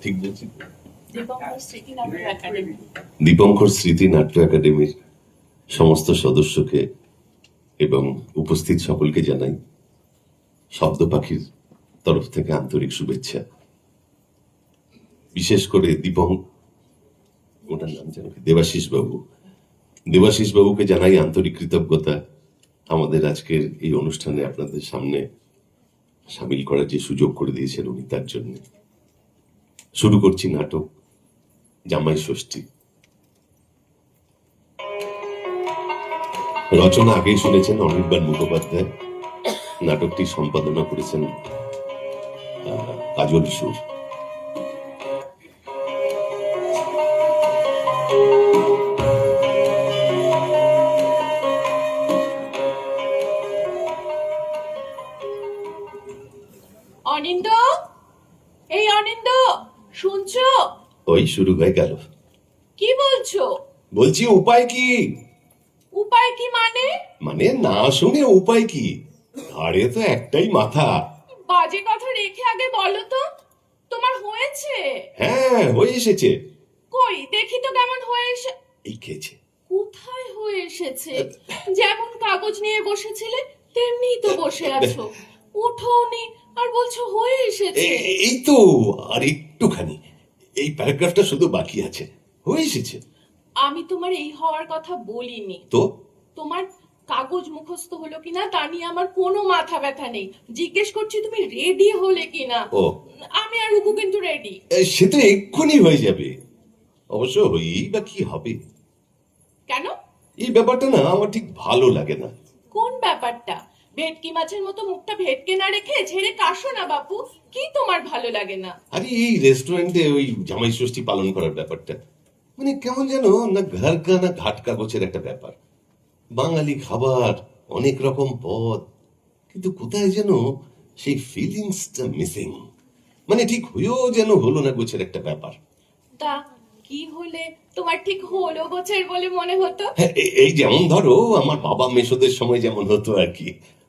ঠিক বলছি? দীপঙ্কর স্মৃতি নাট্য একাডেমির সমস্ত সদস্যকে এবং উপস্থিত সকলকে জানাই শব্দ পাখির তরফ থেকে আন্তরিক শুভেচ্ছা। বিশেষ করে ওটার নাম যেন দেবাশিস বাবুকে জানাই আন্তরিক কৃতজ্ঞতা আমাদের আজকের এই অনুষ্ঠানে আপনাদের সামনে সামিল করার যে সুযোগ করে দিয়েছেন উনি তার জন্য। শুরু করছি নাটক জামাই ষষ্ঠী। রচনা আগেই শুনেছেন অনির্বাণ মুখোপাধ্যায়, নাটকটি সম্পাদনা করেছেন কাজল সুর। অনিন্দ, এই অনিন্দ, শুনছো? ওই শুরু হয়ে গেল। কি বলছো? বলছি উপায় কি? উপায় কি মানে? মানে না শুনে উপায় কি? ঘাড়ে তো একটাই মাথা। বাজে কথা রেখে আগে বলো তো, তোমার হয়েছে? হ্যাঁ, হয়ে এসেছে। কই দেখি তো কেমন হয়ে এসে। এই খেয়েছে। কোথায় হয়ে এসেছে? যেমন কাগজ নিয়ে বসেছিলে তেমনি তো বসে আছো, ওঠোনি আর বলছো হয়ে এসেছে। এই তো আর একটুখানি, এই প্যারাগ্রাফটা শুধু বাকি আছে, হয়ে এসেছে। আমি তোমার এই হওয়ার কথা বলিনি তো তোমার কাগজ মুখস্থ হলো কিনা তা নিয়ে আমার কোনো মাথা ব্যথা নেই। জিজ্ঞেস করছি তুমি রেডি হলে কিনা। ও, আমি আর রুকু কিন্তু রেডি। সে তো এক্ষুনি হয়ে যাবে। অবশ্য হয়েই বা কি হবে? কেন? এই ব্যাপারটা না আমার ঠিক ভালো লাগে না। কোন ব্যাপারটা? ভেটকি মাছের মতো মুখটা ভেটকে না রেখে ঝেড়ে কাশো না বাপু। কি তোমার ভালো লাগে না? আরে এই রেস্টুরেন্টে ওই জামাই ষষ্ঠী পালন করার ব্যাপারটা মানে কেমন যেন না ঘর কা না ঘাট কাগজের একটা ব্যাপার। বাঙালি খাবার, অনেক রকম পদ, কিন্তু কোথায় যেন সেই ফিলিংসটা মিসিং। মানে ঠিক হয়েও যেন হলো না গোছের একটা ব্যাপার। তা কি হলে তোমার ঠিক হলো গোছের বলে মনে হতো? হ্যাঁ, এই যেমন ধরো আমার বাবা মেসোদের সময় যেমন হতো আর কি।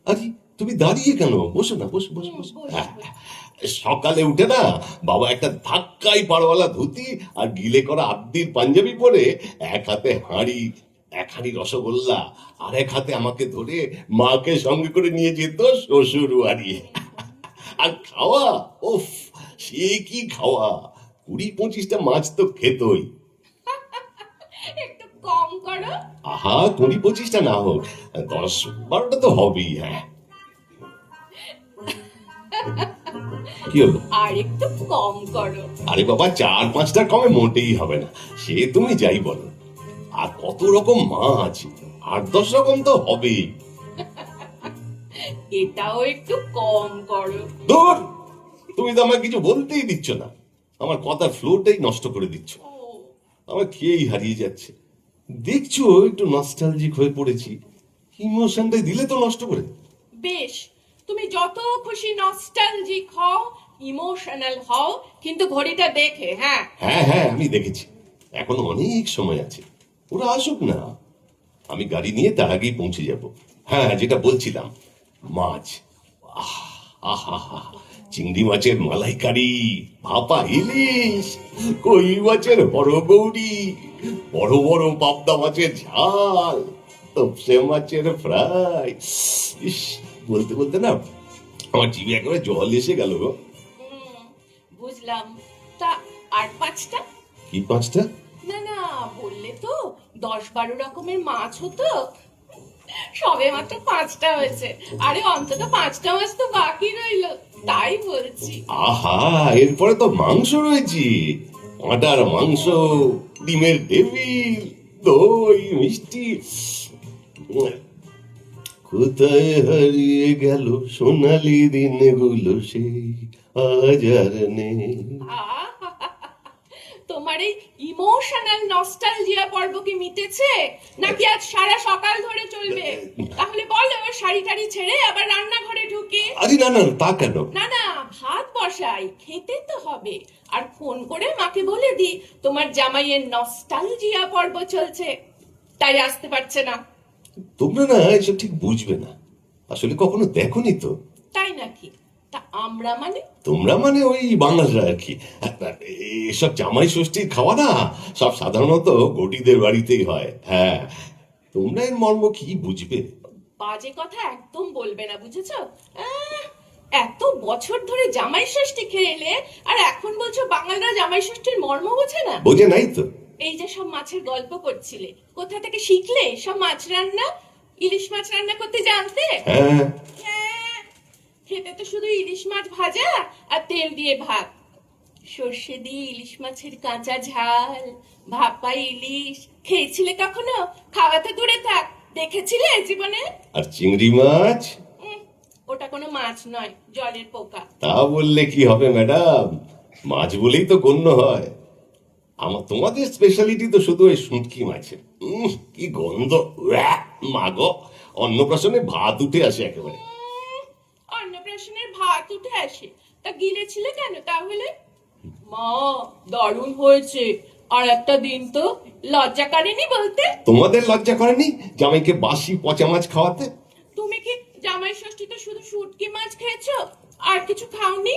আরে তুমি দাঁড়িয়ে কেন? বসো না, বসো বসো বসো। হ্যাঁ, সকালে উঠে না বাবা একটা ধাক্কাই পাড়ওয়ালা ধুতি আর গিলে করা আব্দির পাঞ্জাবি পরে এক হাতে হাঁড়ি, এক হাঁড়ি রসগোল্লা আর এক হাতে আমাকে ধরে মাকে সঙ্গে করে নিয়ে যেত শ্বশুর বাড়ি। আর খাওয়া, ওফ, সে কি খাওয়া! 20-25টা মাছ তো খেতই। একটু কম করো। আহা, 20-25টা না হোক, 10-12টা তো হবেই। হ্যাঁ, কি হলো? আর একটু কম করো। আরে বাবা, 4-5টার কমে মোটেই হবে না, সে তুমি যাই বলো। আর কত রকম মাছ, 8-10 রকম তো হবেই। এটাও একটু কম করো। ধুর, তুমি তো আমাকে কিছু বলতেই দিচ্ছ না, আমার কথার ফ্লোটাই নষ্ট করে দিচ্ছ। আমার খেয়েই হারিয়ে যাচ্ছে। দেখছো একটু নস্টালজিক হয়ে পড়েছি, ইমোশনটাই দিলে তো নষ্ট করে। বেশ, তুমি যত খুশি নস্টালজিক হও, ইমোশনাল হও, কিন্তু ঘড়িটা দেখে। হ্যাঁ হ্যাঁ হ্যাঁ, আমি দেখেছি, এখনো অনেক সময় আছে, ওরা আসুক না, আমি গাড়ি নিয়ে তার আগেই পৌঁছে যাব। হ্যাঁ, যেটা বলছিলাম, মাছ, আহা, চিংড়ি মাছের মালাইকারি, ভাপা ইলিশ, কই মাছের হরগৌরি, বড় বড় পাবদা মাছের ঝাল, তপসে মাছের ফ্রাই। ইস, বলতে বলতে না আমার জিভে একেবারে জল এসে গেল গো। বুঝলাম। তা আর 5টা? কি 5টা? না না, বললে তো 10-12 রকমের মাছ হতো, সবে মাত্র 5টা হয়েছে। আরে অন্তত 5টা মাছ তো বাকি রইলো, তাই বলছি। আহা, এরপরে তো মাংস রয়েছে, পাঁঠার মাংস, ডিমের টেবিল, দই, মিষ্টি। কোথায় হারিয়ে গেল সোনালি দিনগুলো, সেই আজ আর নেই। তোমার এই ইমোশনাল নস্টালজিয়া পর্ব কি মিটেছে, নাকি আজ সারা সকাল ধরে চলবে? তাহলে বলো, শাড়ি টাড়ি ছেড়ে আবার রান্নাঘরে ঢুকে। আরে না না, তা কেন? না না, ভাত বসাই, খেতে তো হবে। আর ফোন করে মাকে বলে দি তোমার জামাইয়ের নস্টালজিয়া পর্ব চলছে, তাই আসতে পারছে না। তোমরা না এসব ঠিক বুঝবে না, আসলে কখনো দেখোনি তো। তাই নাকি? তা আমরা মানে? তোমরা মানে ওই বাঙালরা আর কি। এসব জামাই ষষ্ঠীর খাওয়া না সব সাধারণত গটিদের বাড়িতেই হয়। হ্যাঁ, তোমরা এর মর্ম কি বুঝবে? বাজে কথা একদম বলবে না, বুঝেছো? আহ, এত বছর ধরে জামাই ষষ্ঠী খেয়ে এলে আর এখন বলছো বাঙালরা জামাই ষষ্ঠীর মর্ম বোঝে না? বোঝে নাই তো। এই যে সব মাছের গল্প করছিলে, কোথা থেকে শিখলে সব মাছ রান্না? ইলিশ মাছ রান্না করতে জানতে? হ্যাঁ, হ্যাঁ, খেতে তো শুধু ইলিশ মাছ ভাজা আর তেল দিয়ে ভাত। সর্ষে দিয়ে ইলিশ মাছের কাঁচা ঝাল, ভাপা ইলিশ খেয়েছিলে কখনো? খাওয়াতে দূরে থাক, দেখেছিলে জীবনে? আর চিংড়ি মাছ? উম, ওটা কোনো মাছ নয়, জলের পোকা। তা বললে কি হবে ম্যাডাম, মাছ বলেই তো গণ্য হয়। তোমাদের স্পেশালিটি তো শুধু ওই শুঁটকি মাছের। কি গন্ধ! উয়াক, মা গো, অন্নপ্রাশনে ভাত উঠে আসে একেবারে। অন্নপ্রাশনের ভাত উঠে আসে? তা গিলেছিলে কেন তাহলে? মা, দারুণ হয়েছে। আর একটা দিন তো লজ্জা করেনি বলতে? তোমাদের লজ্জা করেনি জামাইকে বাসি পচা মাছ খাওয়াতে? তুমি কি জামাই ষষ্ঠীতে শুধু শুটকি মাছ খেয়েছো, আর কিছু খাওনি?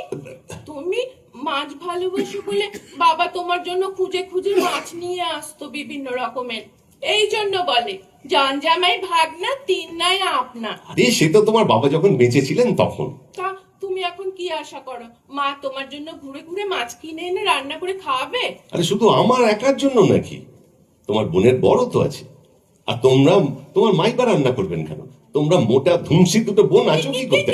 তুমি মাছ ভালোবাসো বলে বাবা তোমার জন্য খুঁজে খুঁজে মাছ নিয়ে আসতো বিভিন্ন রকমের। এই জন্য বলে জন জামাই ভাগনা তিন নাই আপনা। আরে সে তো তোমার বাবা যখন বেঁচে ছিলেন তখন। তা তুমি এখন কি আশা করো মা তোমার জন্য ঘুরে ঘুরে মাছ কিনে এনে রান্না করে খাওয়াবে? আরে শুধু আমার একার জন্য নাকি, তোমার বোনের বড় তো আছে। আর তোমরা, তোমার মাইবা রান্না করবেন কেন? তোমরা মোটা ধুমসি দুটো বোন আছো কি করতে?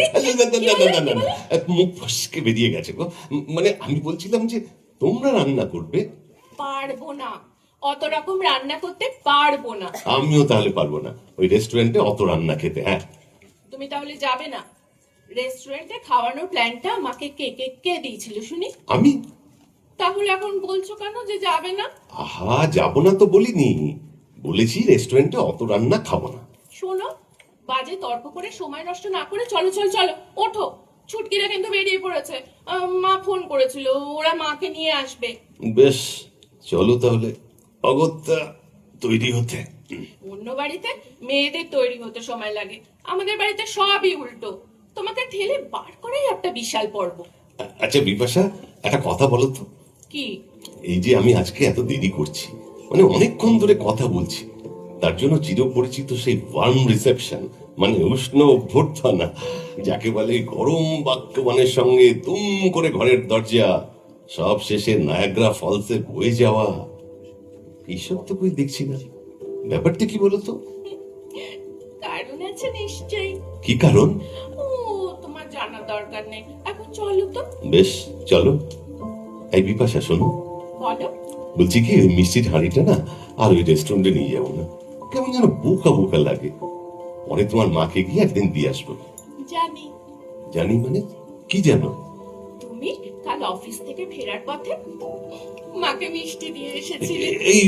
না, মুখ ফসকে বেরিয়ে গেছে গো। মানে আমি বলছিলাম যে তোমরা রান্না করবে। পারবো না, অত রকম রান্না করতে পারবো না। আমিও তাহলে পারবো না ওই রেস্টুরেন্টে অত রান্না খেতে। হ্যাঁ, তুমি তাহলে যাবে না? রেস্টুরেন্টে খাওয়ানোর প্ল্যানটা আমাকে কে কে কে দিয়েছিল শুনি? আমি? তাহলে এখন বলছো কেন যে যাবে না? আহা, যাবো না তো বলিনি, বলেছি রেস্টুরেন্টে অত রান্না খাবো না। শোনো, বাজে তর্ক করে সময় নষ্ট না করে চলো চলো চলো, ওঠো। ছুটকিরা কিন্তু বেরিয়ে পড়েছে, মা ফোন করেছিল, ওরা মাকে নিয়ে আসবে। বেশ, চলো তাহলে। অগত্যা তৈরি হতে। অন্য বাড়িতে মেয়েদের তৈরি হতে সময় লাগে, আমাদের বাড়িতে সবই উল্টো। তোমাকে ঠেলে বার করাই একটা বিশাল পর্ব। আচ্ছা বিপাশা, একটা কথা বলো তো। কি? এই যে আমি আজকে এত দেরি করছি, মানে অনেকক্ষণ ধরে কথা বলছি, তার জন্য চিরপরিচিত সেই ওয়ার্ম রিসেপশন, মানে উষ্ণ অভ্যর্থনা, যাকে বলে গরম বাক্যবানের সঙ্গে তুম করে ঘরের দরজা, সব শেষে নায়াগ্রা ফলসে বয়ে যাওয়া, এইসব তো কই দেখছি না। ব্যাপারটা কি বলতো? কারণ আছে নিশ্চয়ই। কি কারণ? ও, তোমার জানা দরকার নেই, এখন চলো তো। বেশ, চলো। এই বিপাশা, শোনো, বলো। বলছি কি, ওই মিষ্টির হাঁড়িটা না আর ওই রেস্টুরেন্টে নিয়ে যাবো না, কেমন যেন বোকা বোকা লাগে। পরে তোমার মাকে গিয়ে একদিন দিয়ে আসবো। জানি। জানি মানে? কি জানো? তুমি কাল অফিস থেকে ফেরার পথে মাকে মিষ্টি দিয়ে এসেছিলে। এই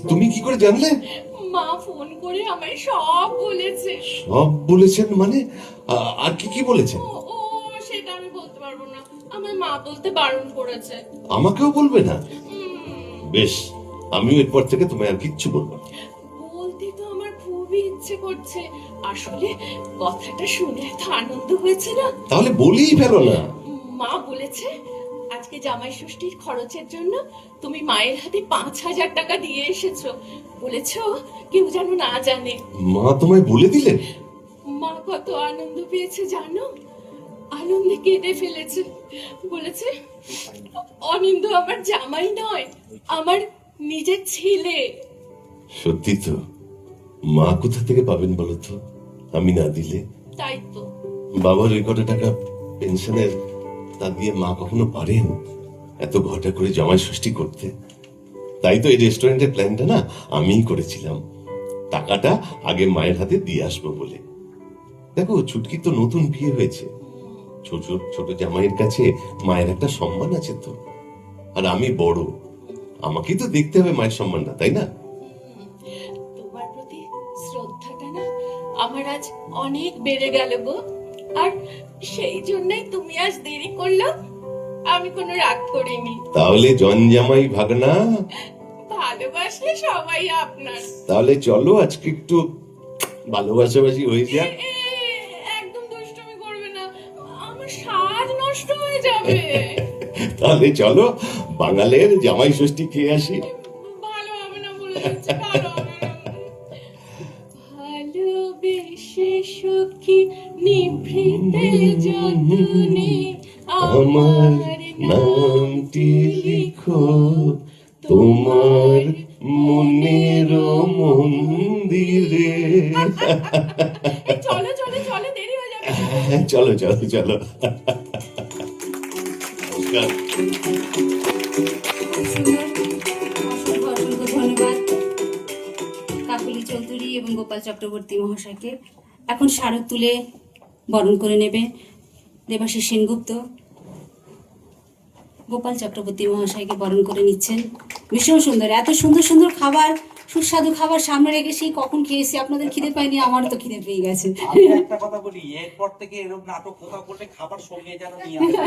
তুমি কি করে জানলে? মা ফোন করে আমায় সব বলেছে। সব বলেছেন মানে? আর কি কি বলেছেন? ও ও, সেটা আমি বলতে পারবো না, আমার মা বলতে বারণ করেছে। আমাকেও বলবে না? উম, বেশ, আমিও এরপর থেকে তোমায় আর কিচ্ছু বলবো না। বলতে তো আমার খুবই ইচ্ছে করছে, আসলে কথাটা শুনে এত আনন্দ হয়েছে না। তাহলে বলেই ফেলো না। মা বলেছে আজকে জামাই ষষ্ঠীর খরচের জন্য তুমি মায়ের হাতে 5,000 টাকা দিয়ে এসেছো। বলেছো কেউ যেন না জানে। মা তোমায় বলে দিলেন? মা কত আনন্দ পেয়েছে জানো, আনন্দে কেঁদে ফেলেছে। বলেছে অনিন্দ আমার জামাই নয়, আমার নিজের ছেলে। সত্যি তো? মা কোথা থেকে পাবেন বলো তো, আমি না দিলে? তাই তো। বাবার ওই কটা টাকা পেনশনের, তা দিয়ে মা কখনো পারেন এত ঘটা করে জামাই ষষ্ঠী করতে? তাই তো এই রেস্টুরেন্টের প্ল্যানটা না আমিই করেছিলাম, টাকাটা আগে মায়ের হাতে দিয়ে আসবো বলে। দেখো, ছুটকি তো নতুন বিয়ে হয়েছে, ছোট ছোট জামাইয়ের কাছে মায়ের একটা সম্মান আছে তো। আর আমি বড়, আমাকেই তো দেখতে হবে মায়ের সম্মানটা, তাই না? তোমার প্রতি শ্রদ্ধাটা না আমার আজ অনেক বেড়ে গেল গো। আর সেই জন্যই তুমি আজ দেরি করলো, আমি কোনো রাগ করিনি। তাহলে জনজামাই ভাগনা, ভালোবাসলে সবাই আপনার। তাহলে চলো আজকে একটু ভালোবাসাবাসি হয়ে যাক। একদম দুষ্টুমি করবে না, আমার সাজ হবে। তাহলে চলো বাঙালের জামাই ষষ্ঠী খেয়ে আসি। ভালো হবে না বলে দিচ্ছি, ভালো হবে না। ভালোবেসে সখী নিভৃতে যতনে আমার নামটি লিখো তোমার মনের মন্দিরে। এই চলো চলো চলো, দেরি হয়ে যাবে। চলো চলো চলো। নমস্কার। অসংখ্য অসংখ্য ধন্যবাদ কাকলি চৌধুরী এবং গোপাল চক্রবর্তী মহাশয়কে। এখন স্মারক তুলে বরণ করে নেবে দেবাশিস সেনগুপ্ত। গোপাল চক্রবর্তী মহাশয়কে বরণ করে নিচ্ছেন। ভীষণ সুন্দর, এত সুন্দর সুন্দর খাবার, সুস্বাদু খাবার সামনে রেখে সেই কখন খেয়েছি। আপনাদের খিদে পাইনি, আমার তো খিদে পেয়ে গেছে। আমি একটা কথা বলি, এরপর থেকে এরকম নাটক কোথাও করলে খাবার সঙ্গে যেন নিয়ে আসে।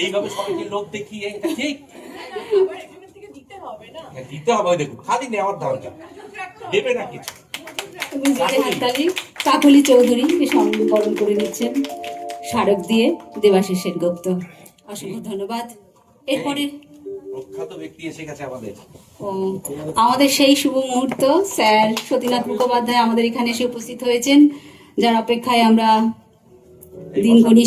এইভাবে সবাইকে লোভ দেখিয়ে, এটা ঠিক আবার এখান থেকে দিতে হবে না। দিতে হবে। ওই দেখুন, খালি নেওয়ার দরকার, দেবে না কিছু। এবং জোরে হাততালি কাকলি চৌধুরীকে বরণ করে নিচ্ছেন স্মারক দিয়ে দেবাশিস সেনগুপ্ত। অসংখ্য ধন্যবাদ। এরপরে প্রখ্যাত ব্যক্তি এসে গেছে আমাদের। ও, আমাদের সেই শুভ মুহূর্ত, স্যার সতীনাথ মুখোপাধ্যায় আমাদের এখানে এসে উপস্থিত হয়েছেন, যার অপেক্ষায় আমরা দিনগুলি